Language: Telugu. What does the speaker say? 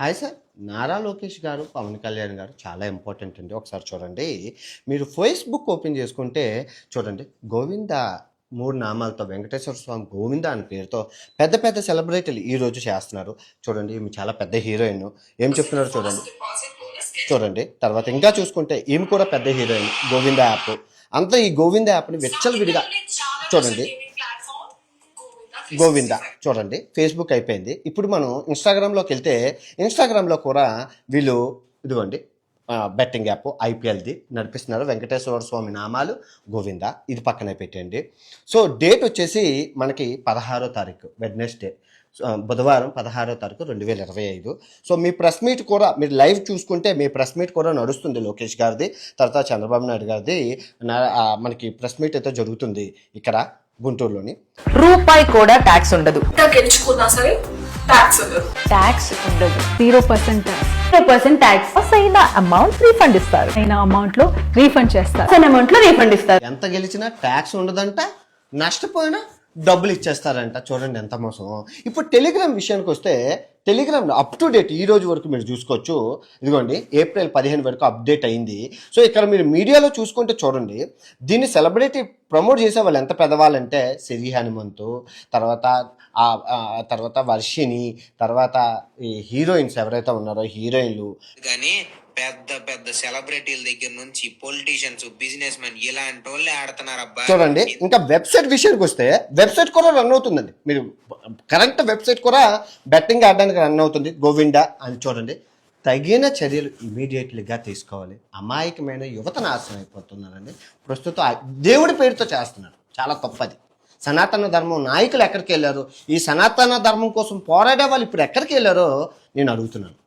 Hi sir. నారా లోకేష్ గారు, పవన్ కళ్యాణ్ గారు చాలా ఇంపార్టెంట్ అండి. ఒకసారి చూడండి. మీరు ఫేస్‌బుక్ ఓపెన్ చేసుకుంటే చూడండి. గోవింద 3 నామాలతో వెంకటేశ్వర స్వామి గోవింద అనే పేరుతో పెద్ద పెద్ద సెలబ్రిటీలు ఈరోజు చేస్తున్నారు. చూడండి ఈమె చాలా పెద్ద హీరోయిన్. ఏం చెప్తున్నారో చూడండి. చూడండి. తర్వాత ఇంకా చూసుకుంటే ఈమె కూడా పెద్ద హీరోయిన్. గోవింద యాప్. అంతా ఈ గోవింద యాప్‌ని విచ్చలవిడిగా చూడండి. గోవింద చూడండి. ఫేస్‌బుక్ అయిపోయింది. ఇప్పుడు మనం ఇన్‌స్టాగ్రామ్‌లోకి వెళ్తే ఇన్‌స్టాగ్రామ్‌లో కూడా వీళ్ళు ఇదిగోండి బెట్టింగ్ యాప్ ఐపీఎల్‌ది నడిపిస్తున్నారు. వెంకటేశ్వర స్వామి నామాలు గోవింద. ఇది పక్కనే పెట్టండి. సో డేట్ వచ్చేసి మనకి 16వ తారీఖు వెడ్నెస్డే. బుధవారం 16వ తారీఖు 2025. సో మీ ప్రెస్ మీట్ కూడా మీరు లైవ్ చూసుకుంటే మీ ప్రెస్ మీట్ కూడా నడుస్తుంది. లోకేష్ గారిది, తర్వాత చంద్రబాబు నాయుడు గారిది మనకి ప్రెస్ మీట్ అయితే జరుగుతుంది ఇక్కడ గుంటూరులోని. రూపాయి కూడా ట్యాక్స్ ఉండదు. గెలుచుకున్నా సరే ట్యాక్స్ ఉండదు. ట్యాక్స్ ఉండదు. 0% tax. 0% ట్యాక్స్. అయిన అమౌంట్ రీఫండ్ ఇస్తారు. అయిన అమౌంట్ లో రీఫండ్ చేస్తారు. అసలు అమౌంట్ లో రీఫండ్ ఇస్తారు. ఎంత గెలిచినా ట్యాక్స్ ఉండదంట, నష్టపోయినా డబ్బులు ఇచ్చేస్తారంట. చూడండి ఎంత మోసం. ఇప్పుడు టెలిగ్రామ్ విషయానికి వస్తే టెలిగ్రామ్ అప్ టు డేట్ ఈ రోజు వరకు మీరు చూసుకోవచ్చు. ఇదిగోండి ఏప్రిల్ 15 వరకు అప్డేట్ అయింది. సో ఇక్కడ మీరు మీడియాలో చూసుకుంటే చూడండి, దీన్ని సెలబ్రిటీ ప్రమోట్ చేసే వాళ్ళు ఎంత పెద్దవాళ్ళంటే సిరి హనుమంతు, తర్వాత వర్షిని, తర్వాత ఈ హీరోయిన్స్ ఎవరైతే ఉన్నారో హీరోయిన్లు కానీ పెద్ద పెద్ద సెలబ్రిటీల దగ్గర నుంచి పొలిటీషియన్స్, బిజినెస్ మెన్ ఇలాంటి వాళ్ళే ఆడుతున్నారు అబ్బా. చూడండి. ఇంకా వెబ్సైట్ విషయానికి వస్తే వెబ్సైట్ కూడా రన్ అవుతుందండి. మీరు కరెంట్ వెబ్సైట్ కూడా బెట్టింగ్ ఆడడానికి రన్ అవుతుంది గోవిందా అని. చూడండి. తగిన చర్యలు ఇమీడియట్లీగా తీసుకోవాలి. అమాయకమైన యువత నాశనం అయిపోతున్నారండి. ప్రస్తుతం దేవుడి పేరుతో చేస్తున్నారు. చాలా తప్పది. సనాతన ధర్మం నాయకులు ఎక్కడికి వెళ్ళారు? ఈ సనాతన ధర్మం కోసం పోరాడే వాళ్ళు ఇప్పుడు ఎక్కడికి వెళ్ళారో నేను అడుగుతున్నాను.